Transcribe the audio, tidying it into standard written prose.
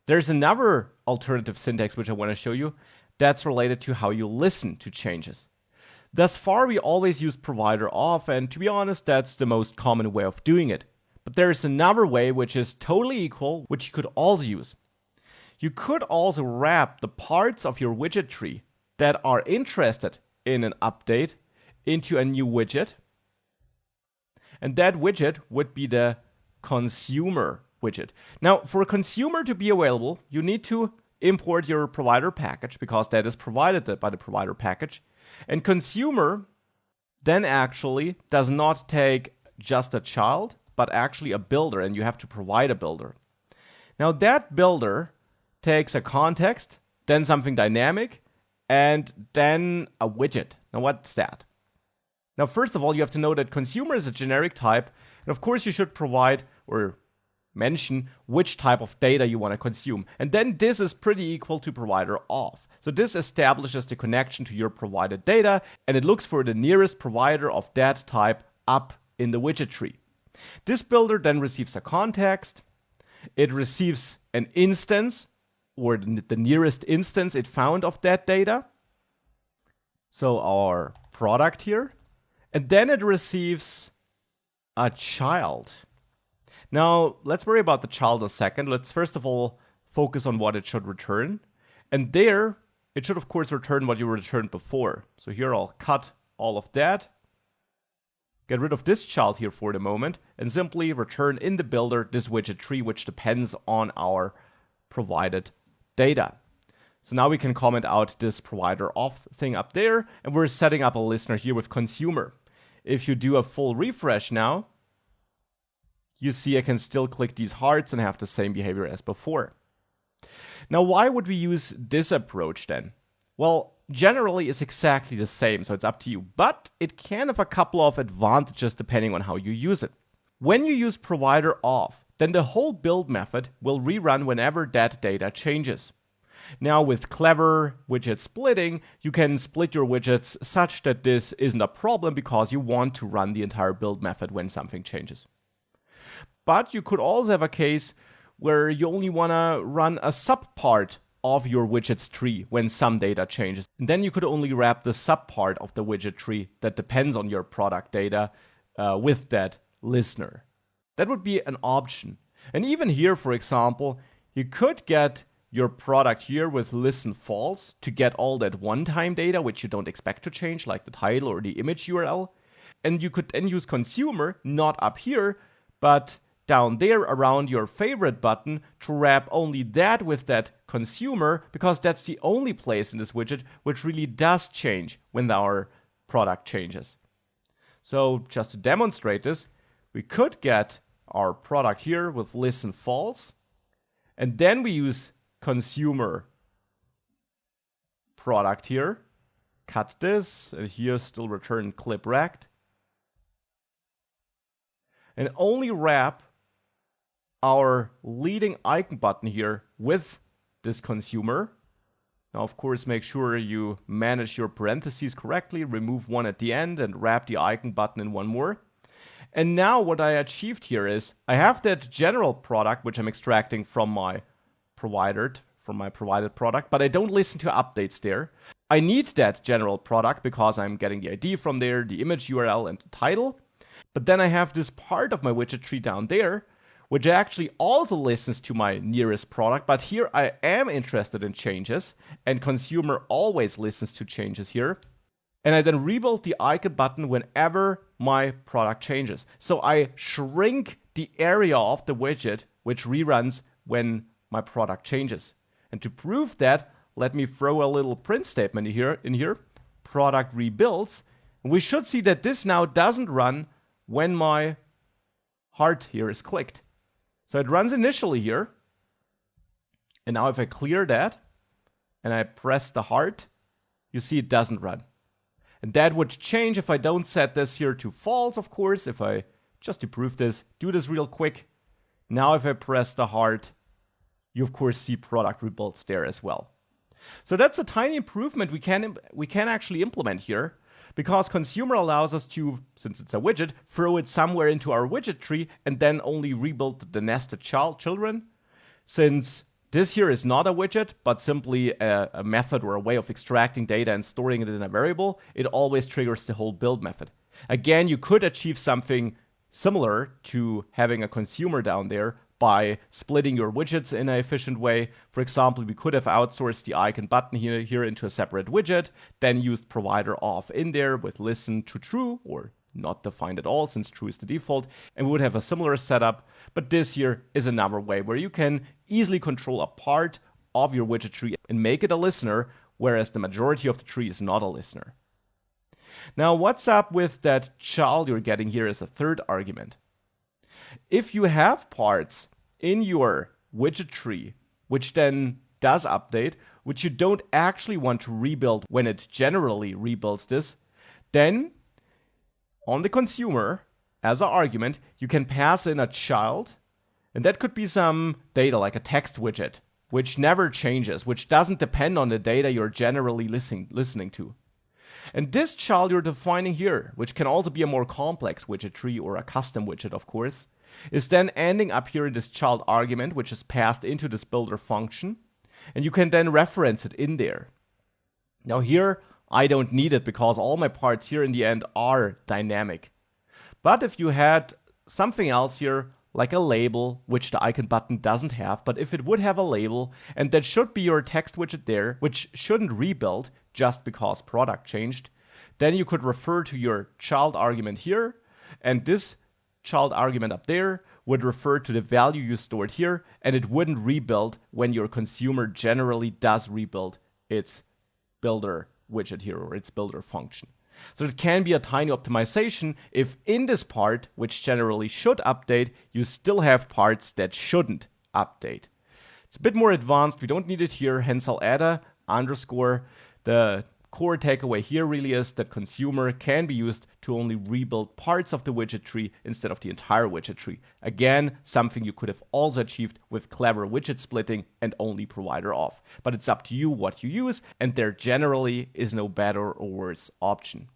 There's another alternative syntax which I want to show you that's related to how you listen to changes. Thus far, we always use provider off, and to be honest, that's the most common way of doing it. But there's another way which is totally equal, which you could also use. You could also wrap the parts of your widget tree that are interested in an update into a new widget. And that widget would be the consumer widget. Now, for a consumer to be available, you need to import your provider package because that is provided by the provider package. And consumer then actually does not take just a child, but actually a builder, and you have to provide a builder. Now that builder takes a context, then something dynamic, and then a widget. Now what's that? Now first of all, you have to know that consumer is a generic type, and of course you should provide or mention which type of data you want to consume. And then this is pretty equal to provider of. So this establishes the connection to your provided data, and it looks for the nearest provider of that type up in the widget tree. This builder then receives a context, it receives an instance, or the nearest instance it found of that data, so our product here, and then it receives a child. Now, let's worry about the child a second. Let's first of all focus on what it should return, and there, it should of course return what you returned before. So here I'll cut all of that, get rid of this child here for the moment, and simply return in the builder this widget tree, which depends on our provided data. So now we can comment out this provider off thing up there, and we're setting up a listener here with consumer. If you do a full refresh now, you see I can still click these hearts and have the same behavior as before. Now, why would we use this approach then? Well, generally it's exactly the same, so it's up to you, but it can have a couple of advantages depending on how you use it. When you use provider off, then the whole build method will rerun whenever that data changes. Now with clever widget splitting, you can split your widgets such that this isn't a problem because you want to run the entire build method when something changes. But you could also have a case where you only want to run a subpart of your widgets tree when some data changes. And then you could only wrap the subpart of the widget tree that depends on your product data with that listener. That would be an option. And even here, for example, you could get your product here with listen false to get all that one-time data which you don't expect to change, like the title or the image URL. And you could then use consumer, not up here, but down there around your favorite button to wrap only that with that consumer, because that's the only place in this widget which really does change when our product changes. So just to demonstrate this, we could get our product here with listen false, and then we use consumer product here, cut this, and here still return clip rect, and only wrap our leading icon button here with this consumer. Now, of course, make sure you manage your parentheses correctly, remove one at the end, and wrap the icon button in one more. And now what I achieved here is I have that general product, which I'm extracting from my provided product, but I don't listen to updates there. I need that general product because I'm getting the ID from there, the image URL, and the title. But then I have this part of my widget tree down there, which actually also listens to my nearest product, but here I am interested in changes, and consumer always listens to changes here. And I then rebuild the icon button whenever my product changes. So I shrink the area of the widget which reruns when my product changes. And to prove that, let me throw a little print statement in here. Product rebuilds. And we should see that this now doesn't run when my heart here is clicked. So it runs initially here. And now if I clear that and I press the heart, you see it doesn't run. And that would change if I don't set this here to false, of course. If I, just to prove this, do this real quick. Now if I press the heart, you of course see product rebuilds there as well. So that's a tiny improvement we can actually implement here, because consumer allows us to, since it's a widget, throw it somewhere into our widget tree and then only rebuild the nested children. Since This here is not a widget, but simply a method or a way of extracting data and storing it in a variable. It always triggers the whole build method. Again, you could achieve something similar to having a consumer down there by splitting your widgets in an efficient way. For example, we could have outsourced the icon button here into a separate widget, then used provider auth in there with listen to true, or not defined at all since true is the default, and we would have a similar setup. But this here is another way where you can easily control a part of your widget tree and make it a listener, whereas the majority of the tree is not a listener. Now, what's up with that child you're getting here as a third argument? If you have parts in your widget tree, which then does update, which you don't actually want to rebuild when it generally rebuilds this, then on the consumer, as an argument, you can pass in a child, and that could be some data like a text widget, which never changes, which doesn't depend on the data you're generally listening to. And this child you're defining here, which can also be a more complex widget tree or a custom widget, of course, is then ending up here in this child argument, which is passed into this builder function, and you can then reference it in there. Now here, I don't need it because all my parts here in the end are dynamic. But if you had something else here, like a label, which the icon button doesn't have, but if it would have a label, and that should be your text widget there, which shouldn't rebuild just because product changed, then you could refer to your child argument here, and this child argument up there would refer to the value you stored here, and it wouldn't rebuild when your consumer generally does rebuild its builder widget here or its builder function. So it can be a tiny optimization if in this part, which generally should update, you still have parts that shouldn't update. It's a bit more advanced, we don't need it here, hence I'll add a underscore. The core takeaway here really is that consumer can be used to only rebuild parts of the widget tree instead of the entire widget tree. Again, something you could have also achieved with clever widget splitting and only provider auth. But it's up to you what you use, and there generally is no better or worse option.